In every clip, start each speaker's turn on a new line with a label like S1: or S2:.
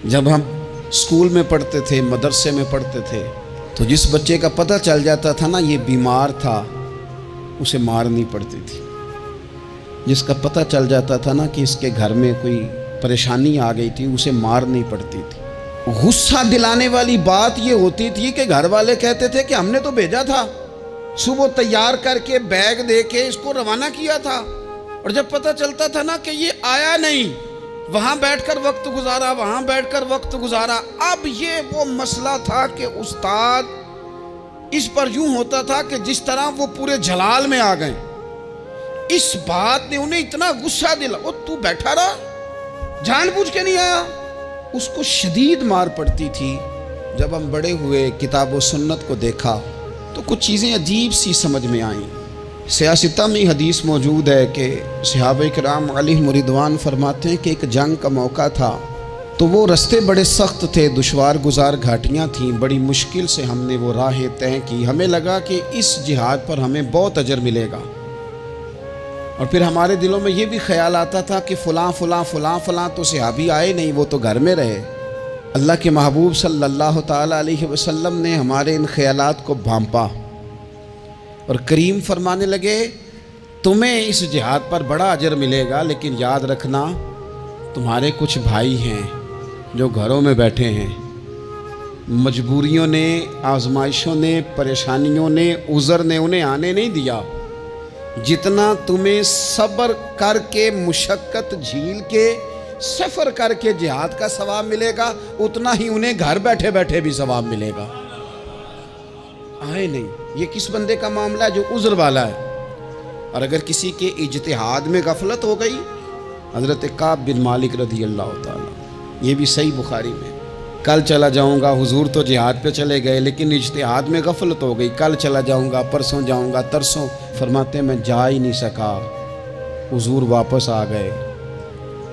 S1: جب ہم اسکول میں پڑھتے تھے، مدرسے میں پڑھتے تھے، تو جس بچے کا پتہ چل جاتا تھا نا یہ بیمار تھا، اسے مارنی پڑتی تھی۔ جس کا پتہ چل جاتا تھا نا کہ اس کے گھر میں کوئی پریشانی آ گئی تھی، اسے مارنی پڑتی تھی۔ غصہ دلانے والی بات یہ ہوتی تھی کہ گھر والے کہتے تھے کہ ہم نے تو بھیجا تھا، صبح تیار کر کے بیگ دے کے اس کو روانہ کیا تھا، اور جب پتہ چلتا تھا نا کہ یہ آیا نہیں، وہاں بیٹھ کر وقت گزارا، وہاں بیٹھ کر وقت گزارا۔ اب یہ وہ مسئلہ تھا کہ استاد اس پر یوں ہوتا تھا کہ جس طرح وہ پورے جلال میں آ گئے۔ اس بات نے انہیں اتنا غصہ دلا، وہ تو بیٹھا رہا، جان بوجھ کے نہیں آیا۔ اس کو شدید مار پڑتی تھی۔ جب ہم بڑے ہوئے، کتاب و سنت کو دیکھا تو کچھ چیزیں عجیب سی سمجھ میں آئیں۔ سیاستہ میں حدیث موجود ہے کہ صحابہ کرام علیہم رضوان فرماتے ہیں کہ ایک جنگ کا موقع تھا، تو وہ رستے بڑے سخت تھے، دشوار گزار گھاٹیاں تھیں، بڑی مشکل سے ہم نے وہ راہیں طے کی۔ ہمیں لگا کہ اس جہاد پر ہمیں بہت اجر ملے گا، اور پھر ہمارے دلوں میں یہ بھی خیال آتا تھا کہ فلاں فلاں فلاں فلاں تو صحابی آئے نہیں، وہ تو گھر میں رہے۔ اللہ کے محبوب صلی اللہ تعالیٰ علیہ وسلم نے ہمارے ان خیالات کو بھانپا اور کریم فرمانے لگے تمہیں اس جہاد پر بڑا اجر ملے گا، لیکن یاد رکھنا تمہارے کچھ بھائی ہیں جو گھروں میں بیٹھے ہیں، مجبوریوں نے، آزمائشوں نے، پریشانیوں نے، عذر نے انہیں آنے نہیں دیا۔ جتنا تمہیں صبر کر کے، مشقت جھیل کے، سفر کر کے جہاد کا ثواب ملے گا، اتنا ہی انہیں گھر بیٹھے بیٹھے بھی ثواب ملے گا۔ آئے نہیں، یہ کس بندے کا معاملہ ہے جو عذر والا ہے؟ اور اگر کسی کے اجتہاد میں غفلت ہو گئی، حضرت کعب بن مالک رضی اللہ تعالیٰ، یہ بھی صحیح بخاری میں، کل چلا جاؤں گا، حضور تو جہاد پہ چلے گئے لیکن اجتہاد میں غفلت ہو گئی، کل چلا جاؤں گا، پرسوں جاؤں گا، ترسوں، فرماتے میں جا ہی نہیں سکا، حضور واپس آ گئے۔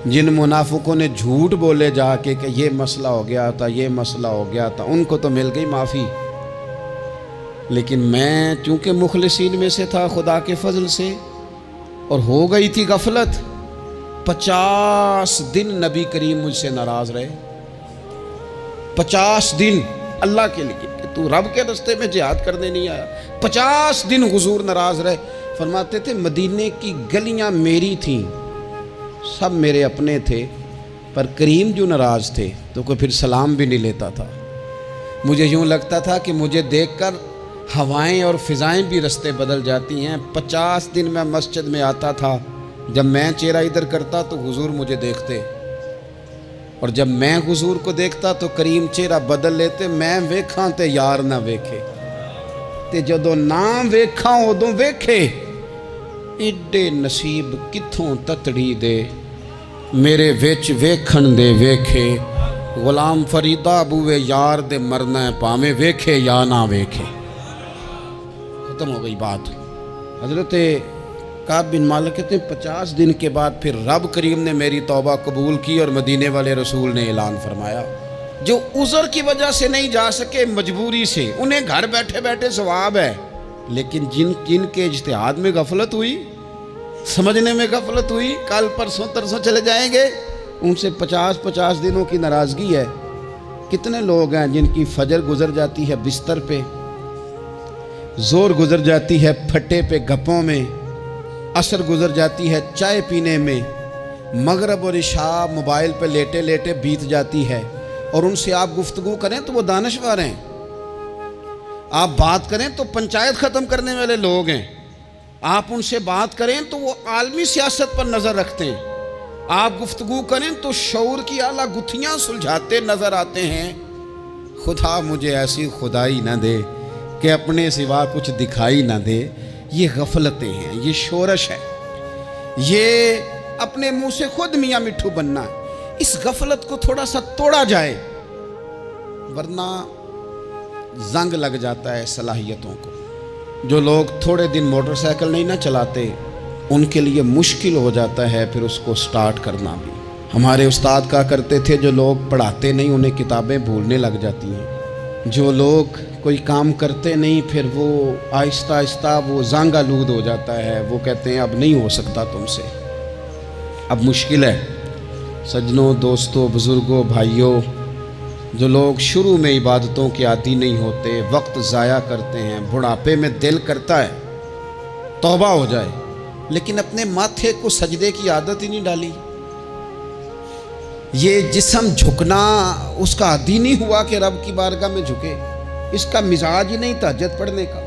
S1: جن منافقوں نے جھوٹ بولے جا کے کہ یہ مسئلہ ہو گیا تھا، یہ مسئلہ ہو گیا تھا، ان کو تو مل گئی معافی، لیکن میں چونکہ مخلصین میں سے تھا خدا کے فضل سے، اور ہو گئی تھی غفلت، 50 دن نبی کریم مجھ سے ناراض رہے۔ 50 دن اللہ کے لیے کہ تو رب کے راستے میں جہاد کرنے نہیں آیا، 50 دن حضور ناراض رہے۔ فرماتے تھے مدینے کی گلیاں میری تھیں، سب میرے اپنے تھے، پر کریم جو ناراض تھے تو کوئی پھر سلام بھی نہیں لیتا تھا۔ مجھے یوں لگتا تھا کہ مجھے دیکھ کر ہوائیں اور فضائیں بھی رستے بدل جاتی ہیں۔ 50 دن میں مسجد میں آتا تھا، جب میں چہرہ ادھر کرتا تو حضور مجھے دیکھتے، اور جب میں حضور کو دیکھتا تو کریم چہرہ بدل لیتے، میں ویکھاں تے یار نہ ویکھے، تے جدوں نہ ویکھاں ادوں ویکھے، ایڈے نصیب کتھوں تتڑی دے، میرے وچ ویکھن دے ویکھے، غلام فریدہ بوئے یار دے مرنا ہے، پاویں ویکھے یا نہ ویکھے۔ ختم ہو گئی بات۔ حضرت کعب بن مالک کہتے ہیں 50 دن کے بعد پھر رب کریم نے میری توبہ قبول کی، اور مدینے والے رسول نے اعلان فرمایا جو عذر کی وجہ سے نہیں جا سکے، مجبوری سے، انہیں گھر بیٹھے بیٹھے ثواب ہے، لیکن جن کے اجتہاد میں غفلت ہوئی، سمجھنے میں غفلت ہوئی، کل پرسوں ترسوں چلے جائیں گے، ان سے 50 دنوں کی ناراضگی ہے۔ کتنے لوگ ہیں جن کی فجر گزر جاتی ہے بستر پہ، زور گزر جاتی ہے پھٹے پہ گپوں میں، عصر گزر جاتی ہے چائے پینے میں، مغرب اور عشاء موبائل پہ لیٹے لیٹے بیت جاتی ہے، اور ان سے آپ گفتگو کریں تو وہ دانشور ہیں، آپ بات کریں تو پنچایت ختم کرنے والے لوگ ہیں، آپ ان سے بات کریں تو وہ عالمی سیاست پر نظر رکھتے ہیں، آپ گفتگو کریں تو شعور کی اعلیٰ گتھیاں سلجھاتے نظر آتے ہیں۔ خدا مجھے ایسی خدائی نہ دے کہ اپنے سوا کچھ دکھائی نہ دے۔ یہ غفلتیں ہیں، یہ شورش ہے، یہ اپنے منہ سے خود میاں مٹھو بننا ہے۔ اس غفلت کو تھوڑا سا توڑا جائے، ورنہ زنگ لگ جاتا ہے صلاحیتوں کو۔ جو لوگ تھوڑے دن موٹر سائیکل نہیں نہ چلاتے، ان کے لیے مشکل ہو جاتا ہے پھر اس کو سٹارٹ کرنا بھی۔ ہمارے استاد کہا کرتے تھے جو لوگ پڑھاتے نہیں انہیں کتابیں بھولنے لگ جاتی ہیں، جو لوگ کوئی کام کرتے نہیں پھر وہ آہستہ آہستہ وہ زنگ آلود ہو جاتا ہے، وہ کہتے ہیں اب نہیں ہو سکتا تم سے، اب مشکل ہے۔ سجنوں، دوستوں، بزرگوں، بھائیوں، جو لوگ شروع میں عبادتوں کے عادی نہیں ہوتے، وقت ضائع کرتے ہیں، بڑھاپے میں دل کرتا ہے توبہ ہو جائے، لیکن اپنے ماتھے کو سجدے کی عادت ہی نہیں ڈالی، یہ جسم جھکنا اس کا عادی نہیں ہوا کہ رب کی بارگاہ میں جھکے، اس کا مزاج ہی نہیں تہجد پڑھنے کا،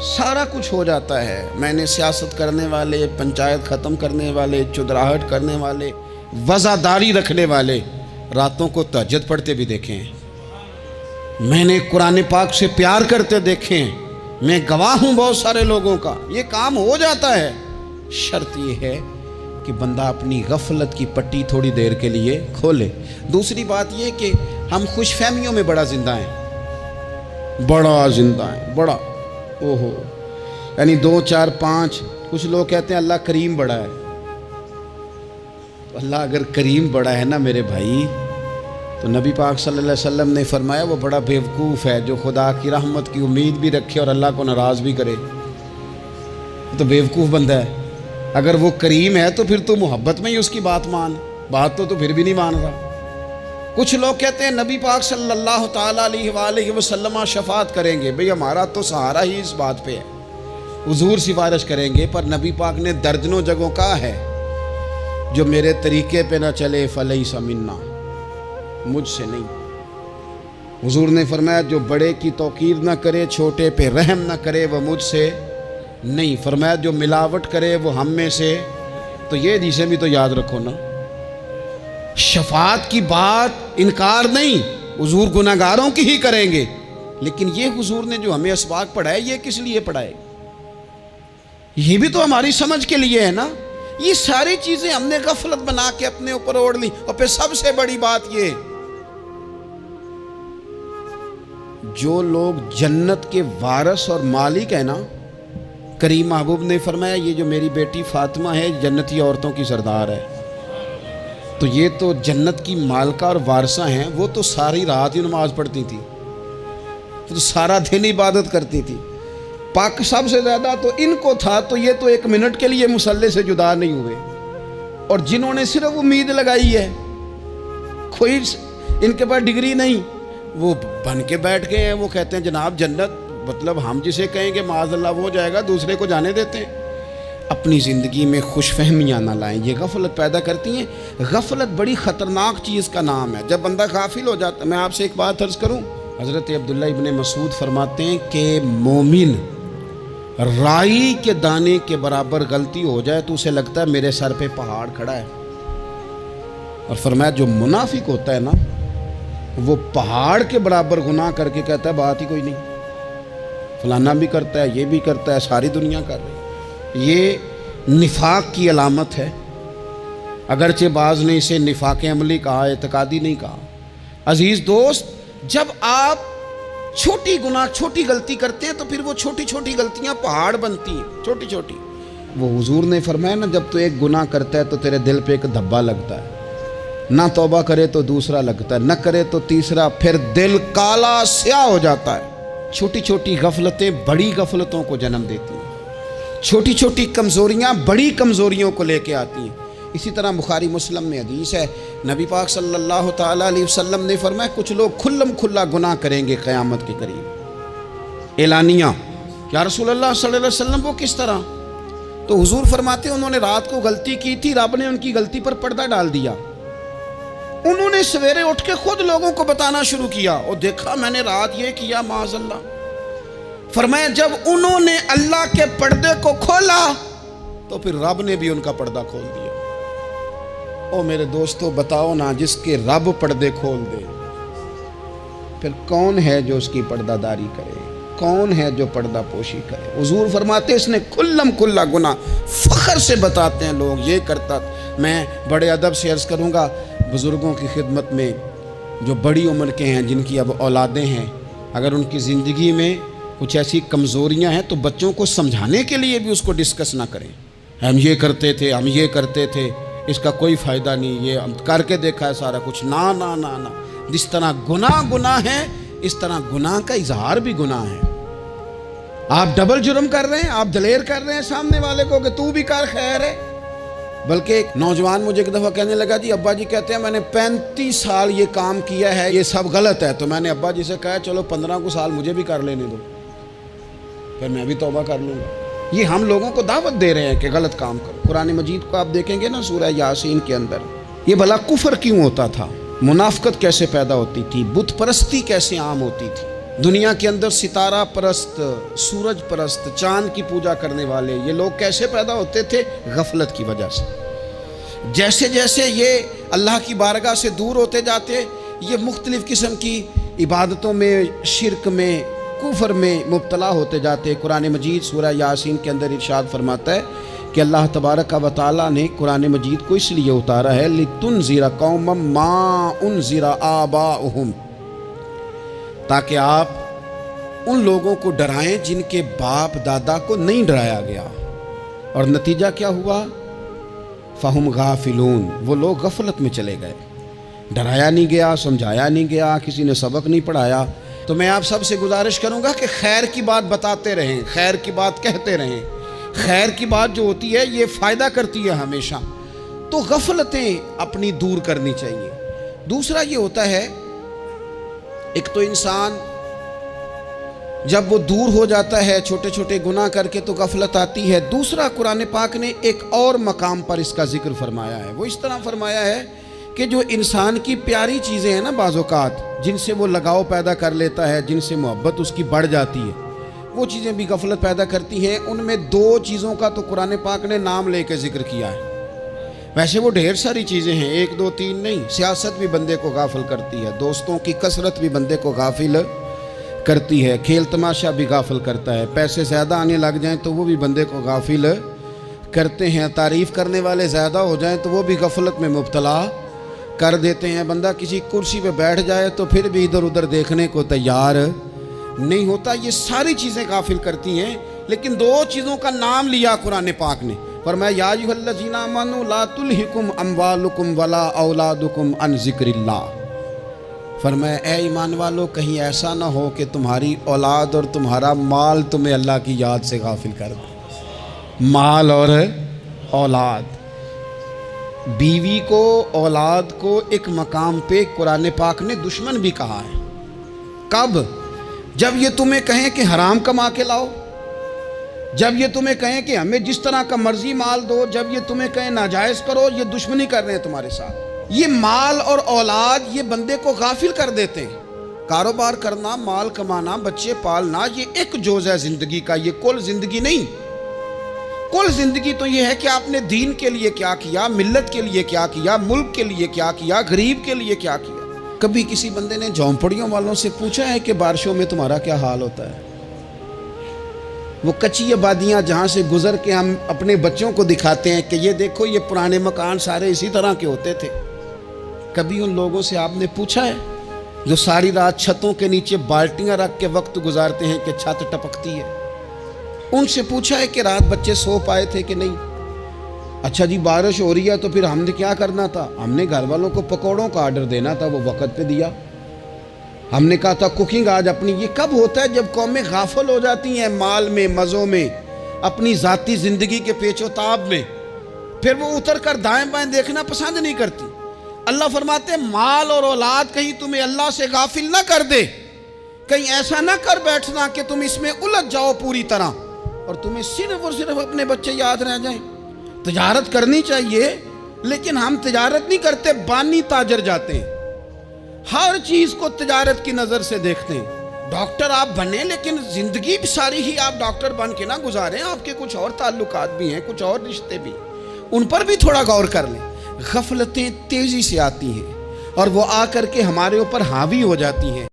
S1: سارا کچھ ہو جاتا ہے۔ میں نے سیاست کرنے والے، پنچایت ختم کرنے والے، چودراہٹ کرنے والے، وزاداری رکھنے والے راتوں کو تہجد پڑھتے بھی دیکھے ہیں، میں نے قرآن پاک سے پیار کرتے دیکھے ہیں، میں گواہ ہوں بہت سارے لوگوں کا، یہ کام ہو جاتا ہے۔ شرط یہ ہے کہ بندہ اپنی غفلت کی پٹی تھوڑی دیر کے لیے کھولے۔ دوسری بات یہ کہ ہم خوش فہمیوں میں بڑا زندہ ہیں، بڑا اوہو، یعنی 2 4 5، کچھ لوگ کہتے ہیں اللہ کریم بڑا ہے۔ اللہ اگر کریم بڑا ہے نا میرے بھائی، تو نبی پاک صلی اللہ علیہ وسلم نے فرمایا وہ بڑا بیوقوف ہے جو خدا کی رحمت کی امید بھی رکھے اور اللہ کو ناراض بھی کرے، تو بیوقوف بندہ ہے۔ اگر وہ کریم ہے تو پھر تو محبت میں ہی اس کی بات مان، بات تو پھر بھی نہیں مان رہا۔ کچھ لوگ کہتے ہیں نبی پاک صلی اللہ تعالیٰ علیہ وآلہ وسلم شفاعت کریں گے، بھئی ہمارا تو سہارا ہی اس بات پہ ہے، حضور سفارش کریں گے، پر نبی پاک نے درجنوں جگہوں کہا ہے جو میرے طریقے پہ نہ چلے فلیس منا، مجھ سے نہیں۔ حضور نے فرمایا جو بڑے کی توقیر نہ کرے، چھوٹے پہ رحم نہ کرے، وہ مجھ سے نہیں۔ فرمایا جو ملاوٹ کرے وہ ہم میں سے، تو یہ حدیثیں بھی تو یاد رکھو نا۔ شفاعت کی بات انکار نہیں، حضور گناہگاروں کی ہی کریں گے، لیکن یہ حضور نے جو ہمیں اسباق پڑھائے یہ کس لیے پڑھائے؟ یہ بھی تو ہماری سمجھ کے لیے ہے نا۔ یہ ساری چیزیں ہم نے غفلت بنا کے اپنے اوپر اوڑھ لی۔ اور پھر سب سے بڑی بات یہ، جو لوگ جنت کے وارث اور مالک ہیں نا، کریم محبوب نے فرمایا یہ جو میری بیٹی فاطمہ ہے جنتی عورتوں کی سردار ہے، تو یہ تو جنت کی مالکہ اور وارثہ ہیں، وہ تو ساری رات ہی نماز پڑھتی تھی، تو سارا دن عبادت کرتی تھی، پاک سب سے زیادہ تو ان کو تھا، تو یہ تو 1 منٹ کے لیے مصلی سے جدا نہیں ہوئے۔ اور جنہوں نے صرف امید لگائی ہے، کوئی ان کے پاس ڈگری نہیں، وہ بن کے بیٹھ گئے ہیں، وہ کہتے ہیں جناب جنت، مطلب ہم جسے کہیں گے معاذ اللہ وہ جائے گا، دوسرے کو جانے دیتے ہیں۔ اپنی زندگی میں خوش فہمیاں نہ لائیں، یہ غفلت پیدا کرتی ہیں۔ غفلت بڑی خطرناک چیز کا نام ہے، جب بندہ غافل ہو جاتا ہے۔ میں آپ سے ایک بات عرض کروں، حضرت عبداللہ ابن مسعود فرماتے ہیں کہ مومن رائی کے دانے کے برابر غلطی ہو جائے تو اسے لگتا ہے میرے سر پہ پہاڑ کھڑا ہے، اور فرمایا جو منافق ہوتا ہے نا، وہ پہاڑ کے برابر گناہ کر کے کہتا ہے بات ہی کوئی نہیں، فلانا بھی کرتا ہے، یہ بھی کرتا ہے، ساری دنیا کر رہی ہے۔ یہ نفاق کی علامت ہے، اگرچہ بعض نے اسے نفاق عملی کہا، اعتقادی نہیں کہا۔ عزیز دوست، جب آپ چھوٹی غلطی کرتے ہیں تو پھر وہ چھوٹی چھوٹی غلطیاں پہاڑ بنتی ہیں، چھوٹی چھوٹی۔ وہ حضور نے فرمایا نا، جب تو ایک گناہ کرتا ہے تو تیرے دل پہ ایک دھبا لگتا ہے، نہ توبہ کرے تو دوسرا لگتا ہے، نہ کرے تو تیسرا، پھر دل کالا سیاہ ہو جاتا ہے۔ چھوٹی چھوٹی غفلتیں بڑی غفلتوں کو جنم دیتی ہیں، چھوٹی چھوٹی کمزوریاں بڑی کمزوریوں کو لے کے آتی ہیں۔ اسی طرح بخاری مسلم میں حدیث ہے، نبی پاک صلی اللہ تعالیٰ علیہ وسلم نے فرمایا کچھ لوگ کھلم کھلا گناہ کریں گے قیامت کے قریب، اعلانیہ۔ یا رسول اللہ صلی اللہ علیہ وسلم وہ کس طرح؟ تو حضور فرماتے ہیں انہوں نے رات کو غلطی کی تھی، رب نے ان کی غلطی پر پردہ ڈال دیا، انہوں نے سویرے اٹھ کے خود لوگوں کو بتانا شروع کیا، اور دیکھا میں نے رات یہ کیا، معاذ اللہ۔ فرمایا جب انہوں نے اللہ کے پردے کو کھولا تو پھر رب نے بھی ان کا پردہ کھول دیا۔ او میرے دوستو بتاؤ نا، جس کے رب پردے کھول دے پھر کون ہے جو اس کی پردہ داری کرے؟ کون ہے جو پردہ پوشی کرے؟ حضور فرماتے اس نے کھلم کھلا گناہ، فخر سے بتاتے ہیں لوگ یہ کرتا۔ میں بڑے ادب سے عرض کروں گا بزرگوں کی خدمت میں، جو بڑی عمر کے ہیں، جن کی اب اولادیں ہیں، اگر ان کی زندگی میں کچھ ایسی کمزوریاں ہیں تو بچوں کو سمجھانے کے لیے بھی اس کو ڈسکس نہ کریں، ہم یہ کرتے تھے، ہم یہ کرتے تھے، اس کا کوئی فائدہ نہیں، یہ ہم کر کے دیکھا ہے سارا کچھ۔ نہ نہ نہ نہ، جس طرح گناہ ہے اس طرح گناہ کا اظہار بھی گناہ ہے۔ آپ ڈبل جرم کر رہے ہیں، آپ دلیر کر رہے ہیں سامنے والے کو کہ تو بھی کر، خیر ہے، بلکہ ایک نوجوان مجھے ایک دفعہ کہنے لگا جی ابا جی کہتے ہیں میں نے 35 سال یہ کام کیا ہے، یہ سب غلط ہے. تو میں نے ابا جی سے کہا چلو 15 کو سال مجھے بھی کر لینے دو، پھر میں بھی توبہ کر لوں گا. یہ ہم لوگوں کو دعوت دے رہے ہیں کہ غلط کام کرو. قرآن مجید کو آپ دیکھیں گے نا سورہ یاسین کے اندر یہ بھلا کفر کیوں ہوتا تھا، منافقت کیسے پیدا ہوتی تھی، بت پرستی کیسے عام ہوتی تھی. دنیا کے اندر ستارہ پرست، سورج پرست، چاند کی پوجا کرنے والے یہ لوگ کیسے پیدا ہوتے تھے؟ غفلت کی وجہ سے. جیسے جیسے یہ اللہ کی بارگاہ سے دور ہوتے جاتے، یہ مختلف قسم کی عبادتوں میں، شرک میں، کفر میں مبتلا ہوتے جاتے. قرآن مجید سورہ یاسین کے اندر ارشاد فرماتا ہے کہ اللہ تبارک و تعالیٰ نے قرآن مجید کو اس لیے اتارا ہے لِتُنذِرَ قَوْمًا مَا أُنذِرَ آبَاؤُهُمْ، تاکہ آپ ان لوگوں کو ڈرائیں جن کے باپ دادا کو نہیں ڈرایا گیا. اور نتیجہ کیا ہوا؟ فَهُمْ غَافِلُونَ، وہ لوگ غفلت میں چلے گئے. ڈرایا نہیں گیا، سمجھایا نہیں گیا، کسی نے سبق نہیں پڑھایا. تو میں آپ سب سے گزارش کروں گا کہ خیر کی بات بتاتے رہیں، خیر کی بات کہتے رہیں. خیر کی بات جو ہوتی ہے یہ فائدہ کرتی ہے ہمیشہ. تو غفلتیں اپنی دور کرنی چاہیے. دوسرا یہ ہوتا ہے، ایک تو انسان جب وہ دور ہو جاتا ہے چھوٹے چھوٹے گناہ کر کے تو غفلت آتی ہے. دوسرا قرآن پاک نے ایک اور مقام پر اس کا ذکر فرمایا ہے. وہ اس طرح فرمایا ہے کہ جو انسان کی پیاری چیزیں ہیں نا بعض اوقات، جن سے وہ لگاؤ پیدا کر لیتا ہے، جن سے محبت اس کی بڑھ جاتی ہے، وہ چیزیں بھی غفلت پیدا کرتی ہیں. ان میں 2 چیزوں کا تو قرآن پاک نے نام لے کے ذکر کیا ہے. ویسے وہ ڈھیر ساری چیزیں ہیں، 1 2 3 نہیں. سیاست بھی بندے کو غافل کرتی ہے، دوستوں کی کثرت بھی بندے کو غافل کرتی ہے، کھیل تماشا بھی غافل کرتا ہے، پیسے زیادہ آنے لگ جائیں تو وہ بھی بندے کو غافل کرتے ہیں، تعریف کرنے والے زیادہ ہو جائیں تو وہ بھی غفلت میں مبتلا کر دیتے ہیں. بندہ کسی کرسی پہ بیٹھ جائے تو پھر بھی ادھر ادھر دیکھنے کو تیار نہیں ہوتا. یہ ساری چیزیں غافل کرتی ہیں. لیکن 2 چیزوں کا نام لیا قرآن پاک نے، فرمایا یا ایھا الذین آمنوا لا تلھکم اموالکم ولا اولادکم عن ذکر اللہ. فرمایا اے ایمان والو، کہیں ایسا نہ ہو کہ تمہاری اولاد اور تمہارا مال تمہیں اللہ کی یاد سے غافل کر دے. مال اور اولاد، بیوی کو، اولاد کو ایک مقام پہ قرآن پاک نے دشمن بھی کہا ہے. کب؟ جب یہ تمہیں کہیں کہ حرام کما کے لاؤ، جب یہ تمہیں کہیں کہ ہمیں جس طرح کا مرضی مال دو، جب یہ تمہیں کہیں ناجائز کرو، یہ دشمنی کر رہے ہیں تمہارے ساتھ. یہ مال اور اولاد یہ بندے کو غافل کر دیتے ہیں. کاروبار کرنا، مال کمانا، بچے پالنا یہ ایک جوز ہے زندگی کا، یہ کل زندگی نہیں. کل زندگی تو یہ ہے کہ آپ نے دین کے لیے کیا کیا، ملت کے لیے کیا کیا، ملک کے لیے کیا کیا، غریب کے لیے کیا کیا. کبھی کسی بندے نے جھونپڑیوں والوں سے پوچھا ہے کہ بارشوں میں تمہارا کیا حال ہوتا ہے؟ وہ کچی آبادیاں جہاں سے گزر کے ہم اپنے بچوں کو دکھاتے ہیں کہ یہ دیکھو یہ پرانے مکان سارے اسی طرح کے ہوتے تھے. کبھی ان لوگوں سے آپ نے پوچھا ہے جو ساری رات چھتوں کے نیچے بالٹیاں رکھ کے وقت گزارتے ہیں کہ چھت ٹپکتی ہے؟ ان سے پوچھا ہے کہ رات بچے سو پائے تھے کہ نہیں؟ اچھا جی بارش ہو رہی ہے تو پھر ہم نے کیا کرنا تھا؟ ہم نے گھر والوں کو پکوڑوں کا آرڈر دینا تھا، وہ وقت پہ دیا. ہم نے کہا تھا کوکنگ آج اپنی. یہ کب ہوتا ہے؟ جب قومیں غافل ہو جاتی ہیں مال میں، مزوں میں، اپنی ذاتی زندگی کے پیچ و تاب میں، پھر وہ اتر کر دائیں بائیں دیکھنا پسند نہیں کرتی. اللہ فرماتے ہیں مال اور اولاد کہیں تمہیں اللہ سے غافل نہ کر دے. کہیں ایسا نہ کر بیٹھنا کہ تم اس میں الجھ جاؤ پوری طرح اور تمہیں صرف اور صرف اپنے بچے یاد رہ جائیں. تجارت کرنی چاہیے لیکن ہم تجارت نہیں کرتے، بانی تاجر جاتے ہیں. ہر چیز کو تجارت کی نظر سے دیکھتے ہیں. ڈاکٹر آپ بنیں لیکن زندگی ساری ہی آپ ڈاکٹر بن کے نہ گزاریں. آپ کے کچھ اور تعلقات بھی ہیں، کچھ اور رشتے بھی، ان پر بھی تھوڑا غور کر لیں. غفلتیں تیزی سے آتی ہیں اور وہ آ کر کے ہمارے اوپر حاوی ہو جاتی ہیں.